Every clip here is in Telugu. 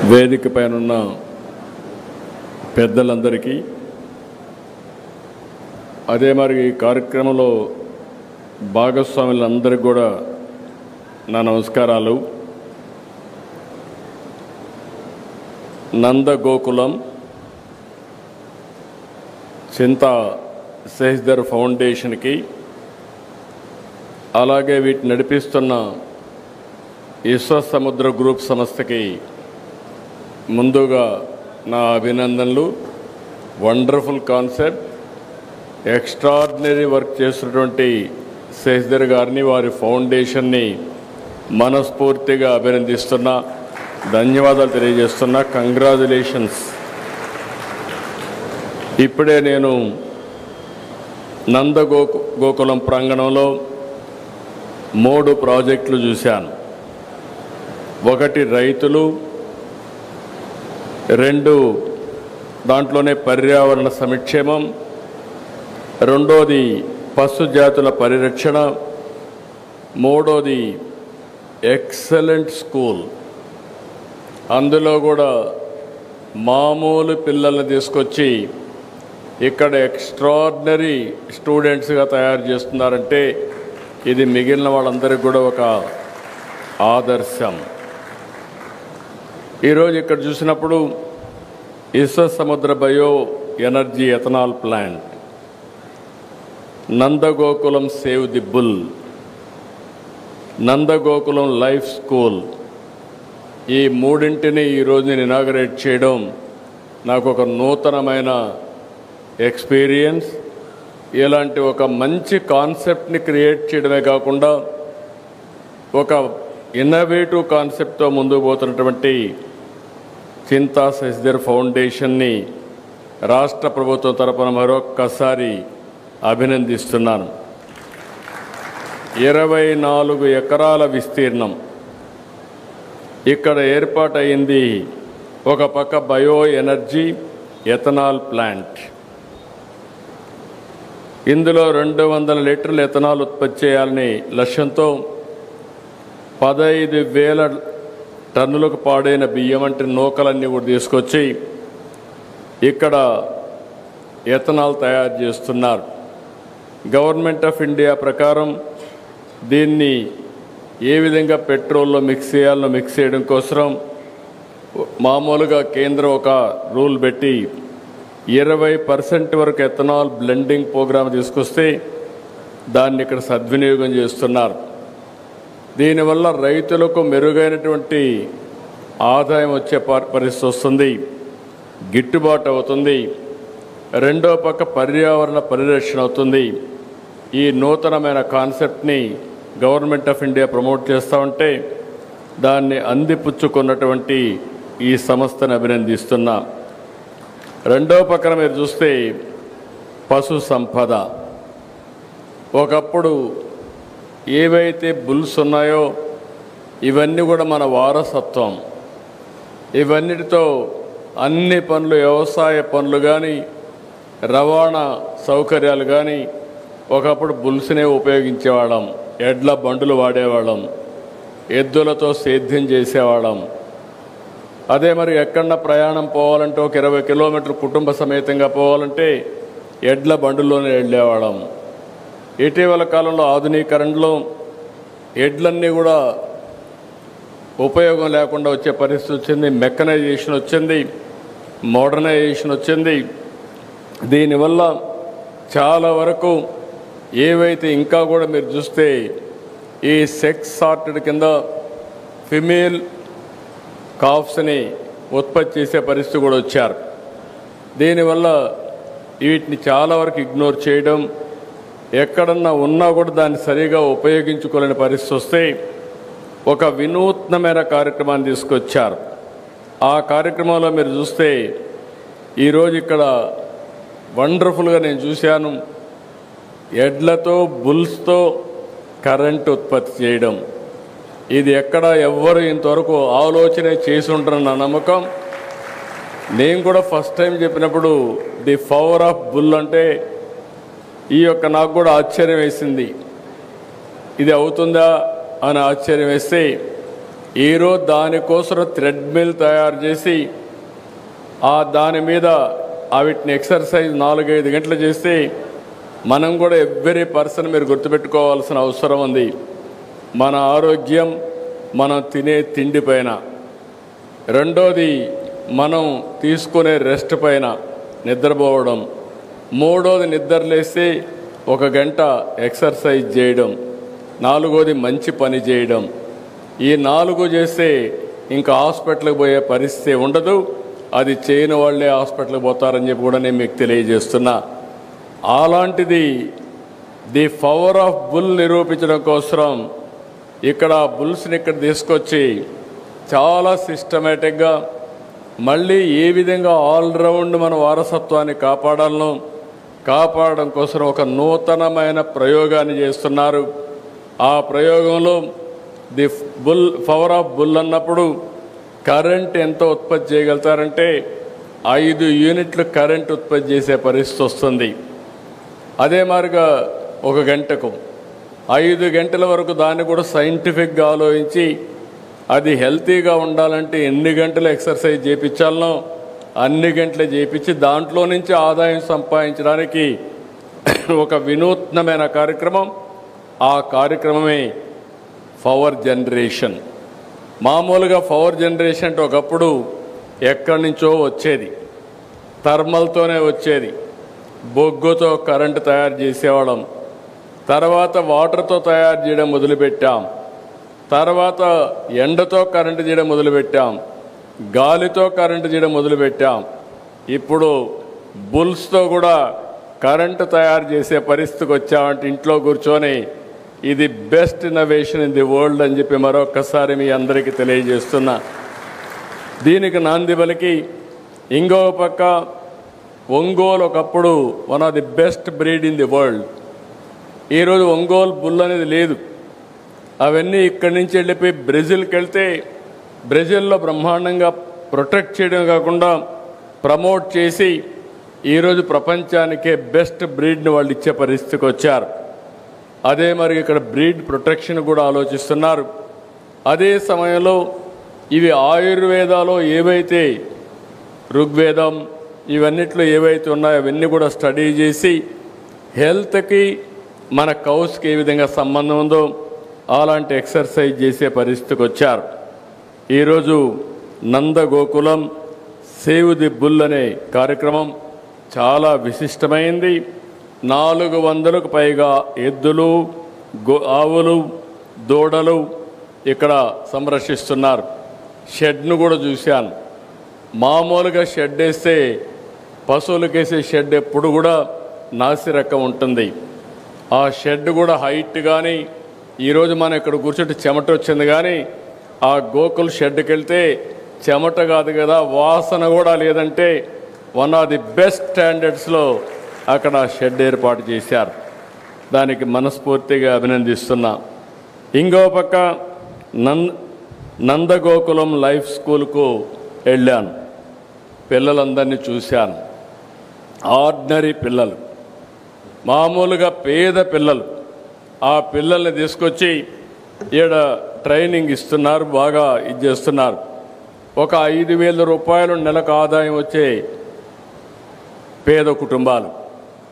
వేదిక పైనున్న పెద్దలందరికీ అదే మరి ఈ కార్యక్రమంలో భాగస్వాములందరికీ కూడా నా నమస్కారాలు. నందగోకులం చింతా శశిధర్ ఫౌండేషన్కి అలాగే వీటిని నడిపిస్తున్న విశ్వసముద్ర గ్రూప్ సంస్థకి ముందుగా నా అభినందనలు. వండర్ఫుల్ కాన్సెప్ట్, ఎక్స్ట్రాడినరీ వర్క్ చేస్తున్నటువంటి శశిధర్ గారిని, వారి ఫౌండేషన్ని మనస్ఫూర్తిగా అభినందిస్తున్నా, ధన్యవాదాలు తెలియజేస్తున్నా. కంగ్రాచులేషన్స్. ఇప్పుడే నేను నందగోకులం ప్రాంగణంలో 3 ప్రాజెక్టులు చూశాను. ఒకటి రైతులు, 2 దాంట్లోనే పర్యావరణ సంక్షేమం, రెండోది పశు జాతుల పరిరక్షణ, మూడోది ఎక్సలెంట్ స్కూల్. అందులో కూడా మామూలు పిల్లల్ని తీసుకొచ్చి ఇక్కడ ఎక్స్ట్రాడినరీ స్టూడెంట్స్గా తయారు చేస్తున్నారంటే ఇది మిగిలిన వాళ్ళందరికీ కూడా ఒక ఆదర్శం. ఈరోజు ఇక్కడ చూసినప్పుడు Vishwasamudra bio energy ethanol plant, Nandagokulam save the bull, Nandagokulam life school, ఈ మూడింటిని ఈరోజు నేను ఇనాగరేట్ చేయడం నాకు ఒక నూతనమైన ఎక్స్పీరియన్స్. ఇలాంటి ఒక మంచి కాన్సెప్ట్ని క్రియేట్ చేయడమే కాకుండా ఒక ఇన్నోవేటివ్ కాన్సెప్ట్తో ముందుకు పోతున్నటువంటి చింతా శశిధర్ ఫౌండేషన్ని రాష్ట్ర ప్రభుత్వం తరపున మరొక్కసారి అభినందిస్తున్నాను. 24 ఎకరాల విస్తీర్ణం ఇక్కడ ఏర్పాటైంది. ఒక పక్క బయో ఎనర్జీ ఎథనాల్ ప్లాంట్, ఇందులో 200 లీటర్ల ఎథనాల్ ఉత్పత్తి చేయాలని లక్ష్యంతో 15,000 టన్నులకు పాడైన బియ్యం వంటి నూకలన్నీ కూడా తీసుకొచ్చి ఇక్కడ ఎథనాల్ తయారు చేస్తున్నారు. గవర్నమెంట్ ఆఫ్ ఇండియా ప్రకారం దీన్ని ఏ విధంగా పెట్రోల్లో మిక్స్ చేయాలో మిక్స్ చేయడం కోసం మామూలుగా కేంద్రం ఒక రూల్ పెట్టి 20% వరకు ఎథనాల్ బ్లెండింగ్ ప్రోగ్రామ్ తీసుకొస్తే దాన్ని ఇక్కడ సద్వినియోగం చేస్తున్నారు. దీనివల్ల రైతులకు మెరుగైనటువంటి ఆదాయం వచ్చే పరిస్థితి వస్తుంది, గిట్టుబాటు అవుతుంది. రెండో పక్క పర్యావరణ పరిరక్షణ అవుతుంది. ఈ నూతనమైన కాన్సెప్ట్ని గవర్నమెంట్ ఆఫ్ ఇండియా ప్రమోట్ చేస్తూ ఉంటే దాన్ని అందిపుచ్చుకున్నటువంటి ఈ సంస్థను అభినందిస్తున్నా. రెండో పక్కన మీరు చూస్తే పశు సంపద. ఒకప్పుడు ఏవైతే బుల్స్ ఉన్నాయో ఇవన్నీ కూడా మన వారసత్వం. ఇవన్నిటితో అన్ని పనులు, వ్యవసాయ పనులు కానీ, రవాణా సౌకర్యాలు కానీ ఒకప్పుడు బుల్స్నే ఉపయోగించేవాళ్ళం. ఎడ్ల బండులు వాడేవాళ్ళం, ఎద్దులతో సేద్యం చేసేవాళ్ళం. అదే మరి ఎక్కడన్నా ప్రయాణం పోవాలంటే ఒక 20 కిలోమీటర్లు కుటుంబ సమేతంగా పోవాలంటే ఎడ్ల బండుల్లోనే వెళ్ళేవాళ్ళం. ఇటీవల కాలంలో ఆధునీకరణలో ఎడ్లన్నీ కూడా ఉపయోగం లేకుండా వచ్చే పరిస్థితి వచ్చింది. మెకనైజేషన్ వచ్చింది, మోడర్నైజేషన్ వచ్చింది. దీనివల్ల చాలా వరకు ఏవైతే ఇంకా కూడా మీరు చూస్తే ఈ సెక్స్ సార్టెడ్ కింద ఫిమేల్ కాఫ్స్ని ఉత్పత్తి చేసే పరిస్థితి కూడా వచ్చారు. దీనివల్ల వీటిని చాలా వరకు ఇగ్నోర్ చేయడం, ఎక్కడన్నా ఉన్నా కూడా దాన్ని సరిగా ఉపయోగించుకోలేని పరిస్థితి వస్తే ఒక వినూత్నమైన కార్యక్రమాన్ని తీసుకొచ్చారు. ఆ కార్యక్రమంలో మీరు చూస్తే ఈరోజు ఇక్కడ వండర్ఫుల్గా నేను చూశాను. ఎడ్లతో, బుల్స్తో కరెంట్ ఉత్పత్తి చేయడం, ఇది ఎక్కడ ఎవ్వరు ఇంతవరకు ఆలోచన చేసి ఉంటారన్న నమ్మకం. నేను కూడా ఫస్ట్ టైం చెప్పినప్పుడు ది పవర్ ఆఫ్ బుల్ అంటే నాకు కూడా ఆశ్చర్యం వేసింది. ఇది అవుతుందా అని ఆశ్చర్యం వేస్తే ఈరోజు దానికోసం థ్రెడ్మిల్ తయారు చేసి దాని మీద వీటిని ఎక్సర్సైజ్ 4-5 గంటలు చేస్తే మనం కూడా ఎవ్రీ పర్సన్ మీరు గుర్తుపెట్టుకోవాల్సిన అవసరం ఉంది. మన ఆరోగ్యం మనం తినే తిండి పైన, రెండోది మనం తీసుకునే రెస్ట్ పైన, నిద్రపోవడం, మూడోది నిద్రలేస్తే 1 గంట ఎక్సర్సైజ్ చేయడం, నాలుగోది మంచి పని చేయడం. ఈ 4 చేస్తే ఇంకా హాస్పిటల్కి పోయే పరిస్థితి ఉండదు. అది చేయని వాళ్ళే హాస్పిటల్కి పోతారని చెప్పి కూడా నేను మీకు తెలియజేస్తున్నా. అలాంటిది ది పవర్ ఆఫ్ బుల్ నిరూపించడం కోసం ఇక్కడ బుల్స్ని ఇక్కడ తీసుకొచ్చి చాలా సిస్టమేటిక్గా మళ్ళీ ఏ విధంగా ఆల్రౌండ్ మన వారసత్వాన్ని కాపాడడం కోసం ఒక నూతనమైన ప్రయోగాన్ని చేస్తున్నారు. ఆ ప్రయోగంలో ది పవర్ ఆఫ్ బుల్ అన్నప్పుడు కరెంట్ ఎంత ఉత్పత్తి చేయగలుగుతారంటే 5 యూనిట్లు కరెంట్ ఉత్పత్తి చేసే పరిస్థితి వస్తుంది. అదే మాదిరిగా 1 గంటకు 5 గంటల వరకు దాన్ని కూడా సైంటిఫిక్గా ఆలోచించి అది హెల్తీగా ఉండాలంటే ఎన్ని గంటలు ఎక్సర్సైజ్ చేయించాలనో అన్ని గంటలు చేయించి దాంట్లో నుంచి ఆదాయం సంపాదించడానికి ఒక వినూత్నమైన కార్యక్రమం. ఆ కార్యక్రమమే పవర్ జనరేషన్. మామూలుగా పవర్ జనరేషన్ అంటే ఒకప్పుడు ఎక్కడి నుంచో వచ్చేది, థర్మల్తోనే వచ్చేది. బొగ్గుతో కరెంటు తయారు చేసేవాళ్ళం, తర్వాత వాటర్తో తయారు చేయడం మొదలుపెట్టాం, తర్వాత ఎండతో కరెంటు చేయడం మొదలుపెట్టాం, గాలితో కరెంటు చేయడం మొదలుపెట్టాం. ఇప్పుడు బుల్స్తో కూడా కరెంటు తయారు చేసే పరిస్థితికి వచ్చామంటే ఇంట్లో కూర్చొని ఇది best innovation in the world అని చెప్పి మరొకసారి మీ అందరికీ తెలియజేస్తున్నా. దీనికి నాంది పలికి ఇంకో పక్క ఒంగోలు ఒకప్పుడు one of the best breed in the world. ఈరోజు ఒంగోలు బుల్ అనేది లేదు. అవన్నీ ఇక్కడి నుంచి వెళ్ళిపోయి బ్రెజిల్కి వెళ్తే బ్రెజిల్లో బ్రహ్మాండంగా ప్రొటెక్ట్ చేయడం కాకుండా ప్రమోట్ చేసి ఈరోజు ప్రపంచానికే బెస్ట్ బ్రీడ్ని వాళ్ళు ఇచ్చే పరిస్థితికి వచ్చారు. అదే మరి ఇక్కడ బ్రీడ్ ప్రొటెక్షన్ కూడా ఆలోచిస్తున్నారు. అదే సమయంలో ఇవి ఆయుర్వేదాలో ఏవైతే ఋగ్వేదం ఇవన్నిట్లో ఏవైతే ఉన్నాయో అవన్నీ కూడా స్టడీ చేసి హెల్త్కి మన కౌస్కి ఏ విధంగా సంబంధం ఉందో అలాంటి ఎక్సర్సైజ్ చేసే పరిస్థితికి వచ్చారు. ఈరోజు నందగోకులం సేవ్ ది బుల్ అనే కార్యక్రమం చాలా విశిష్టమైంది. 400కు పైగా ఎద్దులు, ఆవులు, దూడలు ఇక్కడ సంరక్షిస్తున్నారు. షెడ్ను కూడా చూశాను. మామూలుగా షెడ్ వేస్తే పశువులకేసే షెడ్ ఎప్పుడు కూడా నాసిరకం ఉంటుంది. ఆ షెడ్ కూడా హైట్ కానీ ఈరోజు మనం ఇక్కడ కూర్చుంటే చెమట వచ్చింది, కానీ ఆ గోకుల్ షెడ్కి వెళ్తే చెమట కాదు కదా, వాసన కూడా లేదంటే వన్ ఆఫ్ ది బెస్ట్ స్టాండర్డ్స్లో అక్కడ షెడ్ ఏర్పాటు చేశారు. దానికి మనస్ఫూర్తిగా అభినందిస్తున్నా. ఇంకో పక్క నందగోకులం లైఫ్ స్కూల్కు వెళ్ళాను. పిల్లలందరినీ చూశాను. ఆర్డినరీ పిల్లలు, మామూలుగా పేద పిల్లలు. ఆ పిల్లల్ని తీసుకొచ్చి ఈడ ట్రైనింగ్ ఇస్తున్నారు, బాగా ఇది చేస్తున్నారు. ఒక 5,000 రూపాయలు నెలకు ఆదాయం వచ్చే పేద కుటుంబాలు,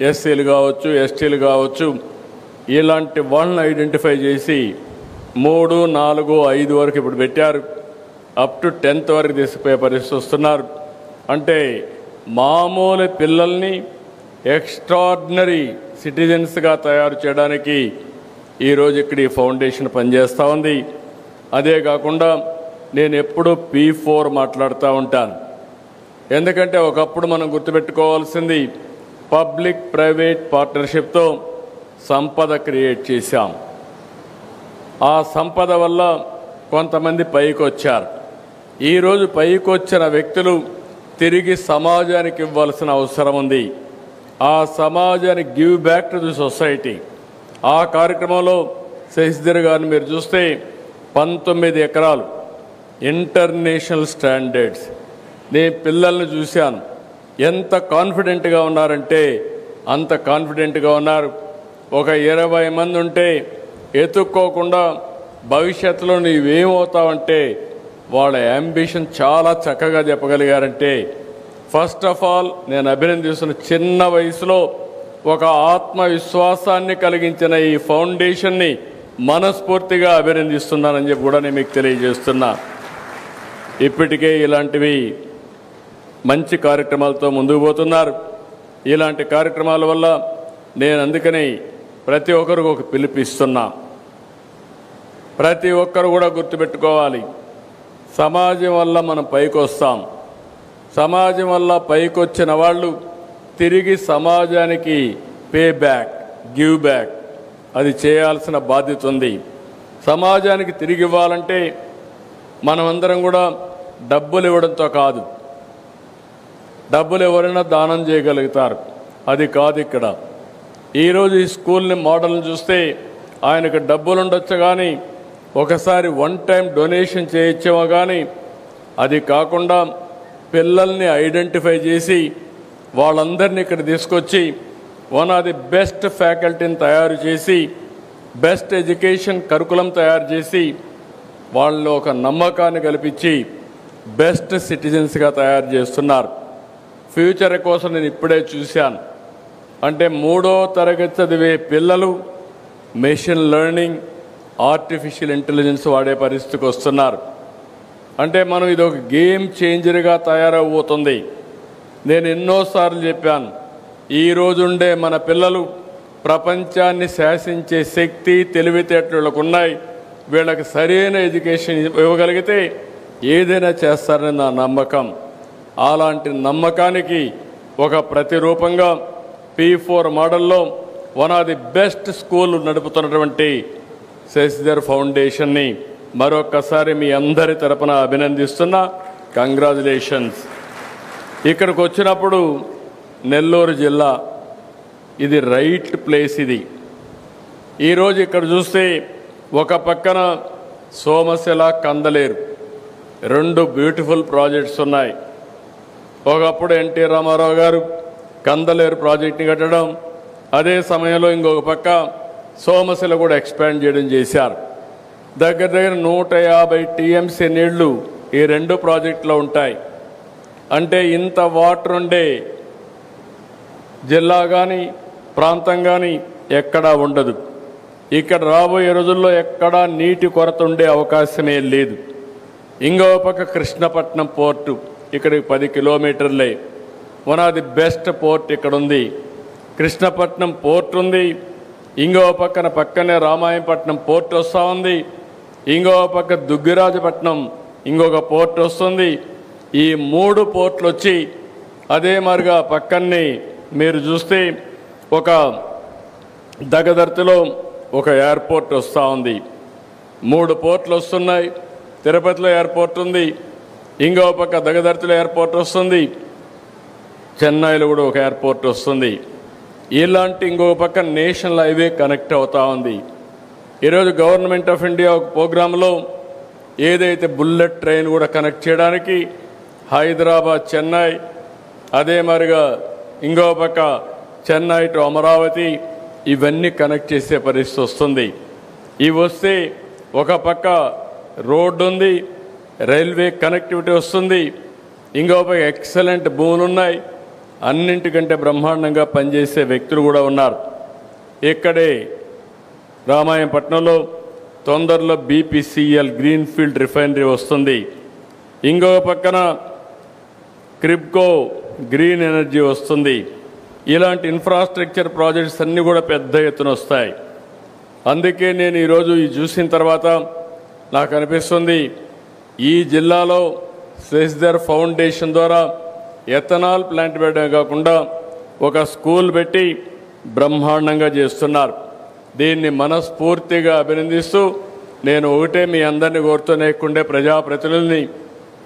ఎస్సీలు కావచ్చు, ఎస్టీలు కావచ్చు, ఇలాంటి వాళ్ళని ఐడెంటిఫై చేసి 3, 4, 5 వరకు ఇప్పుడు పెట్టారు. అప్ టు 10th వరకు తీసుకుపోయే పరిస్థితి వస్తున్నారు. అంటే మామూలు పిల్లల్ని ఎక్స్ట్రాడినరీ సిటిజన్స్గా తయారు చేయడానికి ఈరోజు ఇక్కడ ఈ ఫౌండేషన్ పనిచేస్తూ ఉంది. అదే కాకుండా నేను ఎప్పుడూ P4 మాట్లాడుతూ ఉంటాను. ఎందుకంటే ఒకప్పుడు మనం గుర్తుపెట్టుకోవాల్సింది పబ్లిక్ ప్రైవేట్ పార్ట్నర్షిప్తో సంపద క్రియేట్ చేశాం. ఆ సంపద వల్ల కొంతమంది పైకి వచ్చారు. ఈరోజు పైకి వచ్చిన వ్యక్తులు తిరిగి సమాజానికి ఇవ్వాల్సిన అవసరం ఉంది. ఆ సమాజానికి give back to the society. ఆ కార్యక్రమంలో శశిధర్ గారిని మీరు చూస్తే 19 ఎకరాలు ఇంటర్నేషనల్ స్టాండర్డ్స్. నేను పిల్లల్ని చూశాను, ఎంత కాన్ఫిడెంట్గా ఉన్నారంటే అంత కాన్ఫిడెంట్గా ఉన్నారు. ఒక 20 మంది ఉంటే ఎత్తుక్కోకుండా భవిష్యత్తులో నీవేమవుతావంటే వాళ్ళ యాంబిషన్ చాలా చక్కగా చెప్పగలిగారంటే ఫస్ట్ ఆఫ్ ఆల్ నేను అభినందిస్తున్న చిన్న వయసులో ఒక ఆత్మవిశ్వాసాన్ని కలిగించిన ఈ ఫౌండేషన్ని మనస్ఫూర్తిగా అభినందిస్తున్నానని చెప్పి కూడా నేను మీకు తెలియజేస్తున్నా. ఇప్పటికే ఇలాంటివి మంచి కార్యక్రమాలతో ముందుకు పోతున్నారు. ఇలాంటి కార్యక్రమాల వల్ల నేను అందుకని ప్రతి ఒక్కరికి ఒక పిలుపిస్తున్నా. ప్రతి ఒక్కరు కూడా గుర్తుపెట్టుకోవాలి, సమాజం వల్ల మనం పైకి వస్తాం. సమాజం వల్ల పైకి వచ్చిన వాళ్ళు తిరిగి సమాజానికి పే బ్యాక్, గివ్ బ్యాక్ అది చేయాల్సిన బాధ్యత ఉంది. సమాజానికి తిరిగి ఇవ్వాలంటే మనమందరం కూడా డబ్బులు ఇవ్వడంతో కాదు. డబ్బులు ఎవరైనా దానం చేయగలుగుతారు, అది కాదు ఇక్కడ. ఈరోజు ఈ స్కూల్ని మోడల్ని చూస్తే ఆయనకు డబ్బులు ఉండొచ్చు, కానీ ఒకసారి వన్ టైం డొనేషన్ చేయొచ్చేమో, కానీ అది కాకుండా పిల్లల్ని ఐడెంటిఫై చేసి వాళ్ళందరినీ ఇక్కడ తీసుకొచ్చి వన్ ఆఫ్ ది బెస్ట్ ఫ్యాకల్టీని తయారు చేసి బెస్ట్ ఎడ్యుకేషన్ కరికులం తయారు చేసి వాళ్ళు ఒక నమ్మకాన్ని కల్పించి బెస్ట్ సిటిజన్స్గా తయారు చేస్తున్నారు. ఫ్యూచర్ కోసం నేను ఇప్పుడే చూశాను. అంటే 3వ తరగతి చదివే పిల్లలు మెషిన్ లెర్నింగ్, ఆర్టిఫిషియల్ ఇంటెలిజెన్స్ వాడే పరిస్థితికి వస్తున్నారు. అంటే మనం ఇది ఒక గేమ్ చేంజర్గా తయారవబోతుంది. నేను ఎన్నోసార్లు చెప్పాను, ఈరోజుండే మన పిల్లలు ప్రపంచాన్ని శాసించే శక్తి, తెలివితేటలకు ఉన్నాయి. వీళ్ళకి సరైన ఎడ్యుకేషన్ ఇవ్వగలిగితే ఏదైనా చేస్తారని నా నమ్మకం. అలాంటి నమ్మకానికి ఒక ప్రతిరూపంగా P4 మోడల్లో one of the best school నడుపుతున్నటువంటి శశిధర్ ఫౌండేషన్ని మరొక్కసారి మీ అందరి తరపున అభినందిస్తున్నా. కంగ్రాచులేషన్స్. ఇక్కడికి వచ్చినప్పుడు నెల్లూరు జిల్లా ఇది రైట్ ప్లేస్. ఇది ఈరోజు ఇక్కడ చూస్తే ఒక పక్కన సోమశిల, కందలేరు 2 బ్యూటిఫుల్ ప్రాజెక్ట్స్ ఉన్నాయి. ఒకప్పుడు ఎన్టీ రామారావు గారు కందలేరు ప్రాజెక్ట్ని కట్టడం, అదే సమయంలో ఇంకొక పక్క సోమశిల కూడా ఎక్స్పాండ్ చేయడం చేశారు. దగ్గర దగ్గర 150 TMC నీళ్లు ఈ 2 ప్రాజెక్టులో ఉంటాయి. అంటే ఇంత వాటర్ ఉండే జిల్లా కానీ ప్రాంతం కానీ ఎక్కడా ఉండదు. ఇక్కడ రాబోయే రోజుల్లో ఎక్కడా నీటి కొరత ఉండే అవకాశమే లేదు. ఇంకో పక్క కృష్ణపట్నం పోర్టు ఇక్కడికి 10 కిలోమీటర్లే. One of the best port ఇక్కడ ఉంది. కృష్ణపట్నం పోర్ట్ ఉంది. ఇంకో పక్కనే రామాయంపట్నం పోర్ట్ వస్తూ ఉంది. ఇంకో పక్క దుగ్గిరాజపట్నం ఇంకొక పోర్ట్ వస్తుంది. ఈ 3 పోర్ట్లు వచ్చి అదే మాదిరిగా పక్కనే మీరు చూస్తే ఒక దగదర్తిలో ఒక ఎయిర్పోర్ట్ వస్తూ ఉంది. 3 పోర్ట్లు వస్తున్నాయి. తిరుపతిలో ఎయిర్పోర్ట్ ఉంది. ఇంకో పక్క దగదర్తిలో ఎయిర్పోర్ట్ వస్తుంది. చెన్నైలో కూడా ఒక ఎయిర్పోర్ట్ వస్తుంది. ఇలాంటి ఇంకొక పక్క నేషనల్ హైవే కనెక్ట్ అవుతూ ఉంది. ఈరోజు గవర్నమెంట్ ఆఫ్ ఇండియా ఒక ప్రోగ్రాంలో ఏదైతే బుల్లెట్ ట్రైన్ కూడా కనెక్ట్ చేయడానికి హైదరాబాద్, చెన్నై, అదే మరిగా ఇంకో పక్క చెన్నై టు అమరావతి ఇవన్నీ కనెక్ట్ చేసే పరిస్థితి వస్తుంది. ఇవి వస్తే ఒక పక్క రోడ్డు ఉంది, రైల్వే కనెక్టివిటీ వస్తుంది, ఇంకో పక్క ఎక్సలెంట్ భూములు ఉన్నాయి. అన్నింటికంటే బ్రహ్మాండంగా పనిచేసే వ్యక్తులు కూడా ఉన్నారు. ఇక్కడే రామాయంపట్నంలో తొందరలో BPCL గ్రీన్ఫీల్డ్ రిఫైనరీ వస్తుంది. ఇంకో పక్కన క్రిప్కో గ్రీన్ ఎనర్జీ వస్తుంది. ఇలాంటి ఇన్ఫ్రాస్ట్రక్చర్ ప్రాజెక్ట్స్ అన్నీ కూడా పెద్ద ఎత్తున వస్తాయి. అందుకే నేను ఈరోజు ఈ చూసిన తర్వాత నాకు అనిపిస్తుంది, ఈ జిల్లాలో శశిధర్ ఫౌండేషన్ ద్వారా ఎథనాల్ ప్లాంట్ పెట్టడం కాకుండా ఒక స్కూల్ పెట్టి బ్రహ్మాండంగా చేస్తున్నారు. దీన్ని మనస్ఫూర్తిగా అభినందిస్తూ నేను ఒకటే మీ అందరినీ కోరుతూనే ఇక్కడుండే ప్రజాప్రతినిధుల్ని,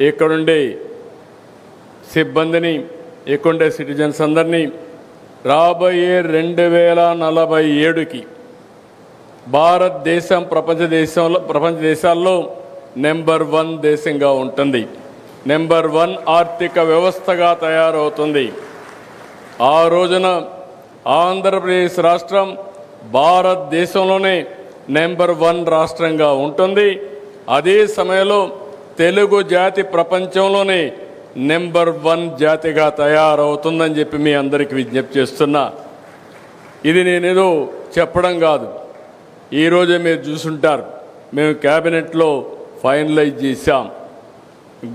ఇక్కడుండే సిబ్బందిని, ఇక్కడుండే సిటిజన్స్ అందరినీ రాబోయే 2047కి భారతదేశం ప్రపంచ దేశాల్లో నెంబర్ 1 దేశంగా ఉంటుంది. నెంబర్ 1 ఆర్థిక వ్యవస్థగా తయారవుతుంది. ఆ రోజున ఆంధ్రప్రదేశ్ రాష్ట్రం భారతదేశంలోనే నెంబర్ 1 రాష్ట్రంగా ఉంటుంది. అదే సమయంలో తెలుగు జాతి ప్రపంచంలోనే నెంబర్ 1 జాతిగా తయారవుతుందని చెప్పి మీ అందరికీ విజ్ఞప్తి చేస్తున్నా. ఇది నేనేదో చెప్పడం కాదు. ఈరోజే మీరు చూసుంటారు, మేము క్యాబినెట్లో ఫైనలైజ్ చేశాం.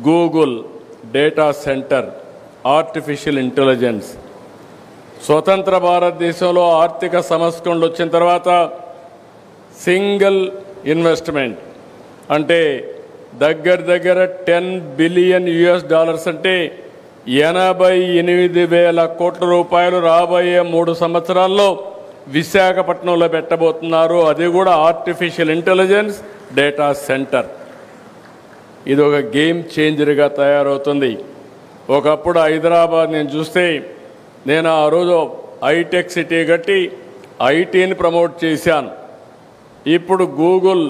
Google data centre, artificial intelligence. స్వతంత్ర భారతదేశంలో ఆర్థిక సంస్కరణలు వచ్చిన తర్వాత సింగిల్ ఇన్వెస్ట్మెంట్ అంటే దగ్గర 10 బిలియన్ US అంటే 88,000 కోట్ల రూపాయలు రాబోయే 3 సంవత్సరాల్లో విశాఖపట్నంలో పెట్టబోతున్నారు. అది కూడా ఆర్టిఫిషియల్ ఇంటెలిజెన్స్ డేటా సెంటర్. ఇది ఒక గేమ్ చేంజర్గా తయారవుతుంది. ఒకప్పుడు హైదరాబాద్ నేను చూస్తే, నేను ఆ రోజు హైటెక్ సిటీ కట్టి ఐటీని ప్రమోట్ చేశాను. ఇప్పుడు గూగుల్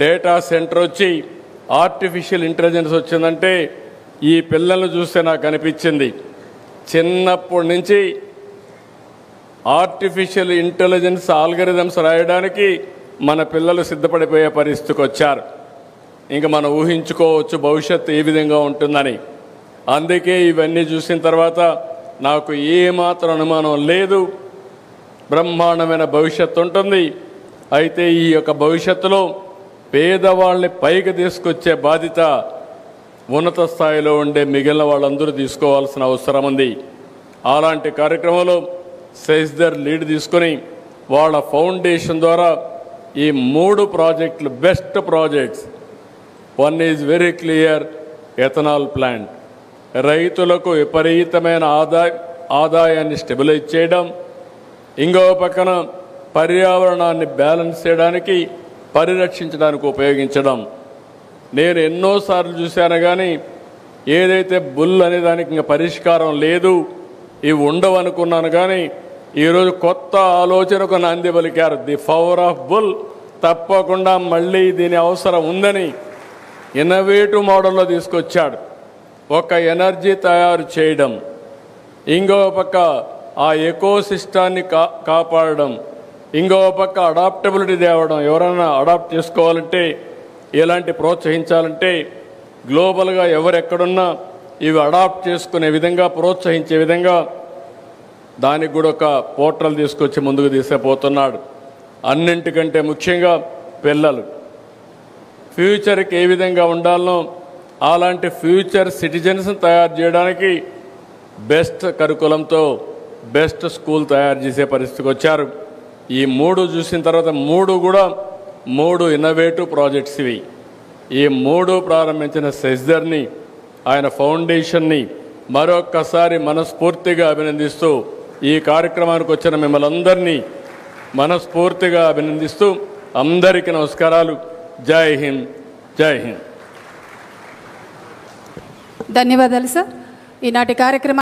డేటా సెంటర్ వచ్చి ఆర్టిఫిషియల్ ఇంటెలిజెన్స్ వచ్చిందంటే ఈ పిల్లలను చూస్తే నాకు అనిపించింది, చిన్నప్పటి నుంచి ఆర్టిఫిషియల్ ఇంటెలిజెన్స్ ఆల్గరిథమ్స్ రాయడానికి మన పిల్లలు సిద్ధపడిపోయే పరిస్థితికి వచ్చారు. ఇంకా మనం ఊహించుకోవచ్చు భవిష్యత్తు ఏ విధంగా ఉంటుందని. అందుకే ఇవన్నీ చూసిన తర్వాత నాకు ఏమాత్రం అనుమానం లేదు, బ్రహ్మాండమైన భవిష్యత్తు ఉంటుంది. అయితే ఈ యొక్క భవిష్యత్తులో పేదవాళ్ళని పైకి తీసుకొచ్చే బాధ్యత ఉన్నత స్థాయిలో ఉండే మిగిలిన వాళ్ళందరూ తీసుకోవాల్సిన అవసరం ఉంది. అలాంటి కార్యక్రమంలో సెస్దర్ లీడ్ తీసుకొని వాళ్ళ ఫౌండేషన్ ద్వారా ఈ 3 ప్రాజెక్టులు best projects. 1 is very clear, ethanol plant. రైతులకు విపరీతమైన ఆదాయాన్ని స్టెబిలైజ్ చేయడం, ఇంకో పక్కన పర్యావరణాన్ని బ్యాలెన్స్ చేయడానికి, పరిరక్షించడానికి ఉపయోగించడం. నేను ఎన్నోసార్లు చూశాను కానీ ఏదైతే బుల్ అనే దానికి ఇంకా పరిష్కారం లేదు, ఇవి ఉండవు అనుకున్నాను. కానీ ఈరోజు కొత్త ఆలోచనకు నాంది పలికారు. The power of bull. తప్పకుండా మళ్ళీ దీని అవసరం ఉందని ఇన్నోవేటివ్ మోడల్లో తీసుకొచ్చాడు. ఒక ఎనర్జీ తయారు చేయడం, ఇంకో పక్క ఆ ఎకోసిస్టాన్ని కాపాడడం, ఇంకో పక్క అడాప్టబిలిటీ తేవడం. ఎవరైనా అడాప్ట్ చేసుకోవాలంటే, ఎలాంటి ప్రోత్సహించాలంటే గ్లోబల్గా ఎవరెక్కడున్నా ఇవి అడాప్ట్ చేసుకునే విధంగా, ప్రోత్సహించే విధంగా దానికి కూడా ఒక పోర్టల్ తీసుకొచ్చి ముందుకు తీసుకుపోతున్నాడు. అన్నింటికంటే ముఖ్యంగా పిల్లలు ఫ్యూచర్కి ఏ విధంగా ఉండాలనో అలాంటి ఫ్యూచర్ సిటిజన్స్ని తయారు చేయడానికి బెస్ట్ కరికులంతో బెస్ట్ స్కూల్ తయారు చేసే పరిస్థితికి వచ్చారు. ఈ 3 చూసిన తర్వాత 3 కూడా 3 ఇన్నోవేటివ్ ప్రాజెక్ట్స్ ఇవి. ఈ 3 ప్రారంభించిన సెస్దర్ని, ఆయన ఫౌండేషన్ని మరొక్కసారి మనస్ఫూర్తిగా అభినందిస్తూ, ఈ కార్యక్రమానికి వచ్చిన మిమ్మల్ని అందరినీ మనస్ఫూర్తిగా అభినందిస్తూ అందరికీ నమస్కారాలు. జై హింద్, జై హింద్. ధన్యవాదాలు సార్. ఈనాటి కార్యక్రమం